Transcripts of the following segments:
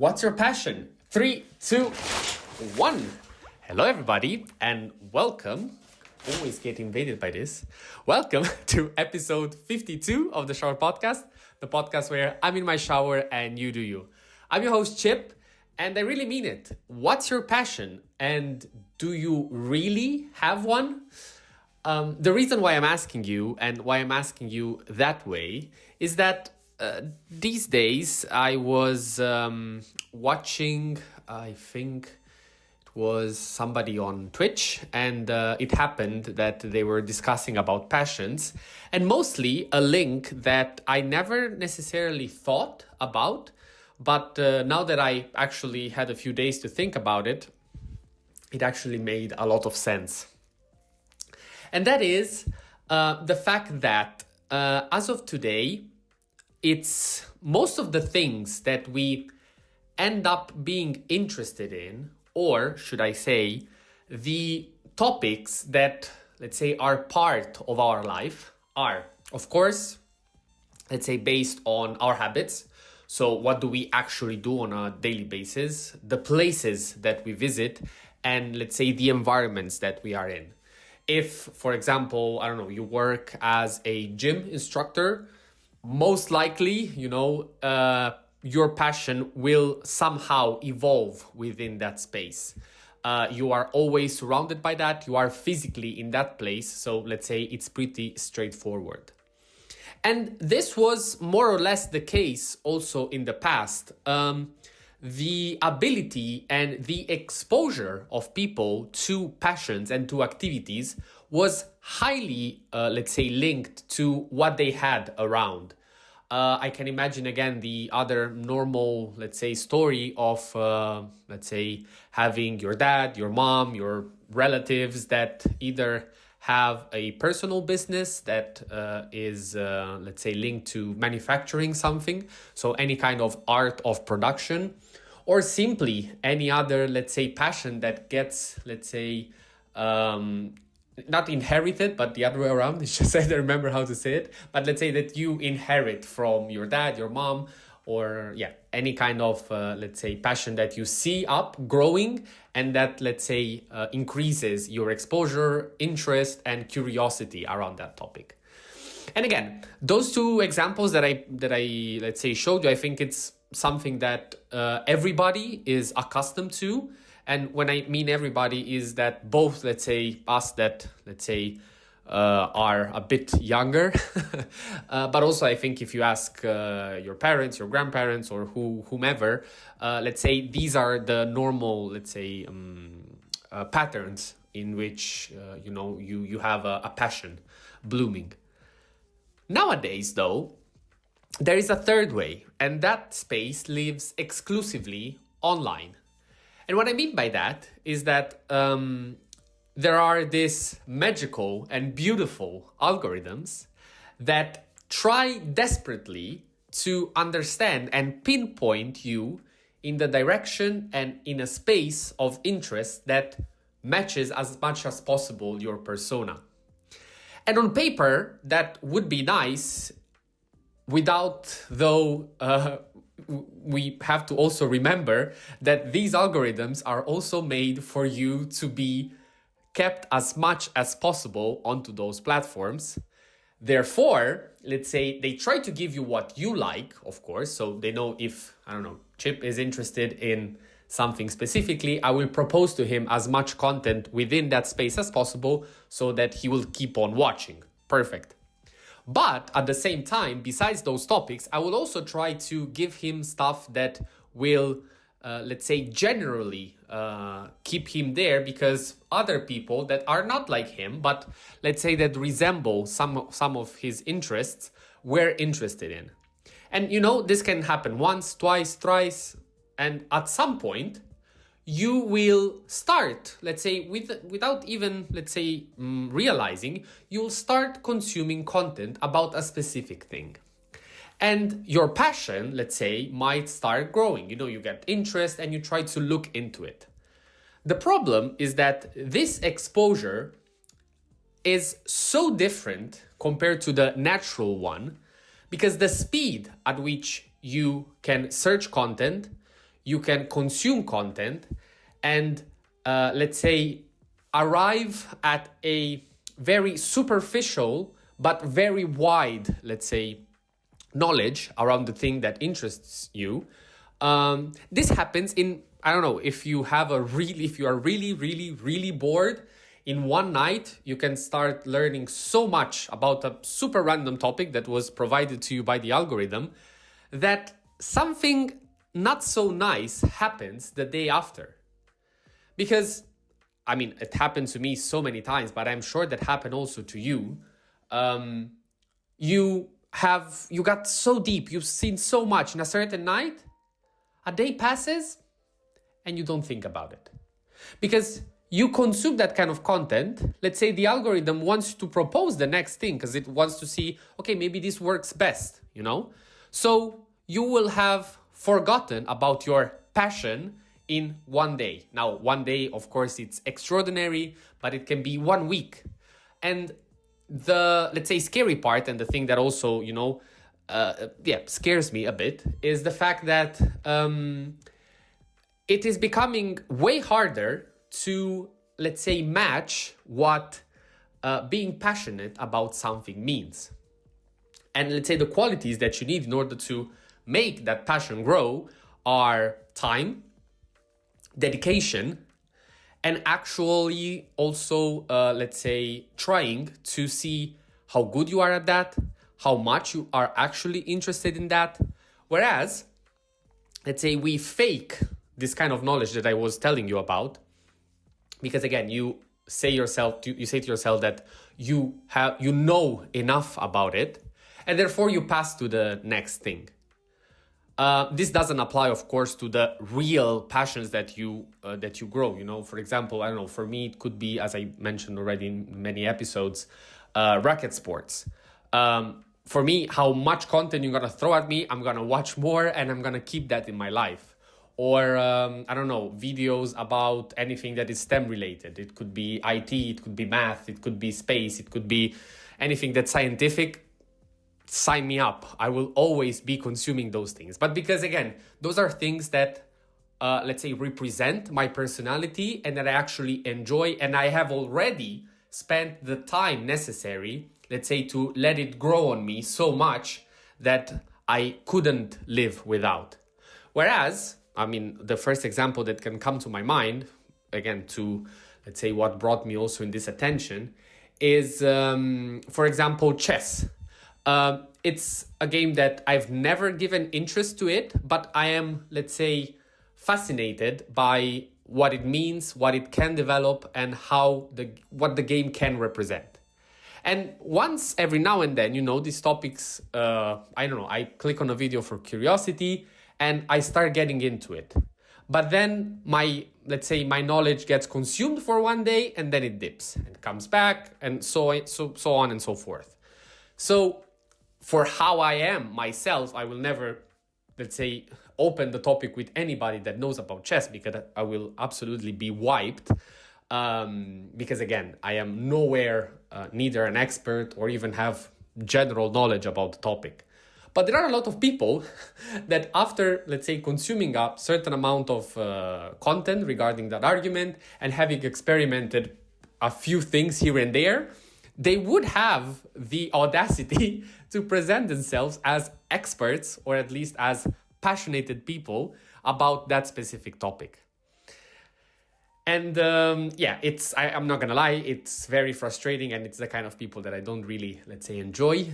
What's your passion? 3, 2, 1. Hello, everybody, and welcome. Always get invaded by this. Welcome to episode 52 of the Showerpodcast, the podcast where I'm in my shower and you do you. I'm your host, Chip, and I really mean it. What's your passion? And do you really have one? The reason why I'm asking you and why I'm asking you that way is that these days I was watching, I think it was somebody on Twitch, and it happened that they were discussing about passions, and mostly a link that I never necessarily thought about, but now that I actually had a few days to think about it, it actually made a lot of sense. And that is the fact that as of today, it's most of the things that we end up being interested in, or should I say, the topics that, let's say, are part of our life are, of course, let's say, based on our habits. So what do we actually do on a daily basis, the places that we visit, and let's say the environments that we are in. If, for example, I don't know, you work as a gym instructor, most likely, your passion will somehow evolve within that space. You are always surrounded by that. You are physically in that place. So let's say it's pretty straightforward. And this was more or less the case also in the past. The ability and the exposure of people to passions and to activities was highly, let's say, linked to what they had around. I can imagine, again, the other normal, let's say, story of, let's say, having your dad, your mom, your relatives that either have a personal business that is, let's say, linked to manufacturing something, so any kind of art of production, or simply any other, let's say, passion that gets, let's say, not inherited, but the other way around. It's just I don't remember how to say it. But let's say that you inherit from your dad, your mom, or any kind of, let's say, passion that you see up growing and that, let's say, increases your exposure, interest, and curiosity around that topic. And again, those two examples that I let's say showed you, I think it's something that everybody is accustomed to. And when I mean everybody, is that both, let's say, us that, let's say, are a bit younger, but also I think if you ask your parents, your grandparents, or whomever, let's say these are the normal, let's say, patterns in which, you have a passion blooming. Nowadays, though, there is a third way, and that space lives exclusively online. And what I mean by that is that there are these magical and beautiful algorithms that try desperately to understand and pinpoint you in the direction and in a space of interest that matches as much as possible your persona. And on paper, that would be nice, without, though, we have to also remember that these algorithms are also made for you to be kept as much as possible onto those platforms. Therefore, let's say they try to give you what you like, of course. So they know if, I don't know, Chip is interested in something specifically, I will propose to him as much content within that space as possible so that he will keep on watching. Perfect. But at the same time, besides those topics, I will also try to give him stuff that will, let's say, generally keep him there, because other people that are not like him, but let's say that resemble some of his interests, we're interested in. And, this can happen once, twice, thrice, and at some point, you will start, let's say, without even, let's say, realizing, you'll start consuming content about a specific thing. And your passion, let's say, might start growing. You get interest and you try to look into it. The problem is that this exposure is so different compared to the natural one, because the speed at which you can search content, you can consume content and let's say arrive at a very superficial but very wide, let's say, knowledge around the thing that interests you. This happens in, I don't know, if you are really bored, in one night you can start learning so much about a super random topic that was provided to you by the algorithm that something not so nice happens the day after. Because, I mean, it happened to me so many times, but I'm sure that happened also to you. You got so deep, you've seen so much in a certain night, a day passes, and you don't think about it. Because you consume that kind of content. Let's say the algorithm wants to propose the next thing because it wants to see, okay, maybe this works best, you know? So you will have forgotten about your passion in one day. Now, one day, of course, it's extraordinary, but it can be 1 week. And the, let's say, scary part, and the thing that also, you know, scares me a bit, is the fact that it is becoming way harder to, let's say, match what being passionate about something means. And let's say the qualities that you need in order to make that passion grow are time, dedication, and actually also, let's say, trying to see how good you are at that, how much you are actually interested in that. Whereas, let's say we fake this kind of knowledge that I was telling you about, because again, you say to yourself that you know enough about it, and therefore you pass to the next thing. This doesn't apply, of course, to the real passions that you grow. You know, for example, I don't know. For me, it could be, as I mentioned already in many episodes, racket sports. For me, how much content you're gonna throw at me, I'm gonna watch more, and I'm gonna keep that in my life. Or I don't know, videos about anything that is STEM related. It could be IT, it could be math, it could be space, it could be anything that's scientific. Sign me up. I will always be consuming those things. But because, again, those are things that, let's say, represent my personality and that I actually enjoy, and I have already spent the time necessary, let's say, to let it grow on me so much that I couldn't live without. Whereas, I mean, the first example that can come to my mind, again, to, let's say, what brought me also in this attention is, for example, chess. It's a game that I've never given interest to it, but I am, let's say, fascinated by what it means, what it can develop, and what the game can represent. And once every now and then, you know, these topics, I don't know, I click on a video for curiosity and I start getting into it. But then let's say my knowledge gets consumed for one day and then it dips and comes back and so on and so forth. So for how I am myself, I will never, let's say, open the topic with anybody that knows about chess because I will absolutely be wiped. Because again, I am nowhere neither an expert or even have general knowledge about the topic. But there are a lot of people that after, let's say, consuming a certain amount of content regarding that argument and having experimented a few things here and there, they would have the audacity to present themselves as experts or at least as passionate people about that specific topic. And I'm not gonna lie, it's very frustrating and it's the kind of people that I don't really, let's say, enjoy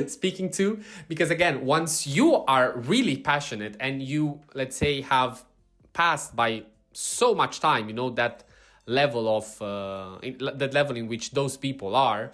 speaking to. Because again, once you are really passionate and you, let's say, have passed by so much time, you know, that level in which those people are,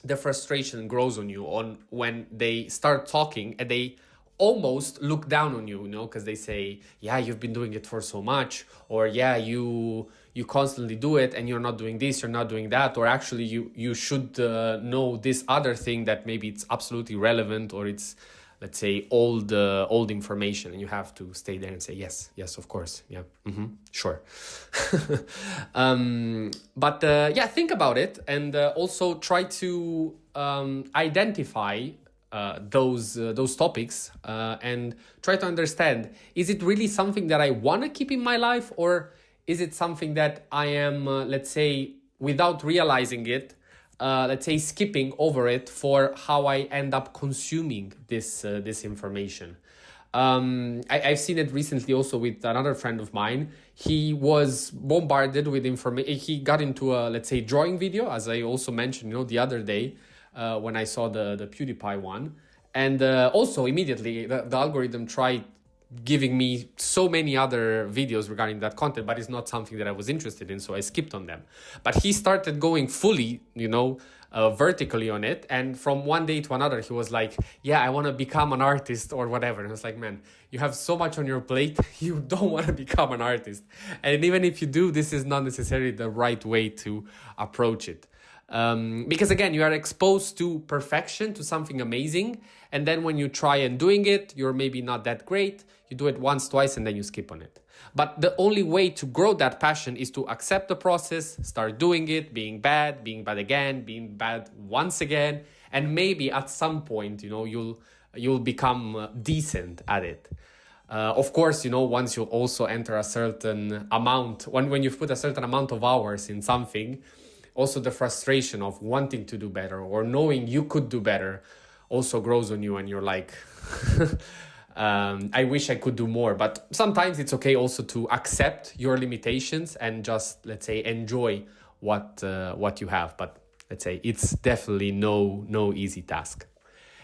the frustration grows on you when they start talking and they almost look down on you, you know, because they say, yeah, you've been doing it for so much, or yeah, you constantly do it and you're not doing this, you're not doing that, or actually you should know this other thing that maybe it's absolutely relevant or it's, let's say, old information, and you have to stay there and say yes, of course, yeah, sure. But think about it and also try to identify those topics and try to understand, is it really something that I want to keep in my life, or is it something that I am, let's say, without realizing it, let's say skipping over it for how I end up consuming this information. I've seen it recently also with another friend of mine. He was bombarded with information. He got into a, let's say, drawing video, as I also mentioned, the other day when I saw the PewDiePie one. And also immediately the algorithm tried giving me so many other videos regarding that content, but it's not something that I was interested in, so I skipped on them. But he started going fully, vertically on it, and from one day to another he was like, yeah, I want to become an artist or whatever. And I was like, man, you have so much on your plate, you don't want to become an artist. And even if you do, this is not necessarily the right way to approach it. Because again, you are exposed to perfection, to something amazing, and then when you try and doing it, you're maybe not that great. You do it once, twice, and then you skip on it. But the only way to grow that passion is to accept the process, start doing it, being bad again, being bad once again, and maybe at some point, you'll become decent at it. Of course, once you also enter a certain amount, when you've put a certain amount of hours in something, also the frustration of wanting to do better or knowing you could do better also grows on you, and you're like, I wish I could do more. But sometimes it's okay also to accept your limitations and just, let's say, enjoy what you have. But let's say it's definitely no easy task.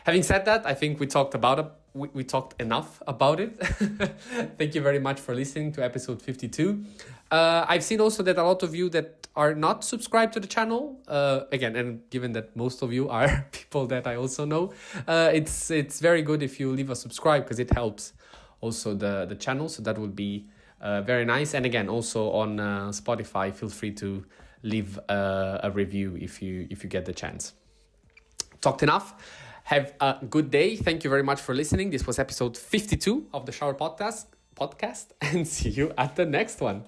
Having said that, I think we talked enough about it. Thank you very much for listening to episode 52. I've seen also that a lot of you that are not subscribed to the channel, again, and given that most of you are people that I also know, it's very good if you leave a subscribe, because it helps also the channel. So that would be very nice. And again, also on Spotify, feel free to leave a review if you get the chance. Talked enough. Have a good day. Thank you very much for listening. This was episode 52 of the Shower Podcast, and see you at the next one.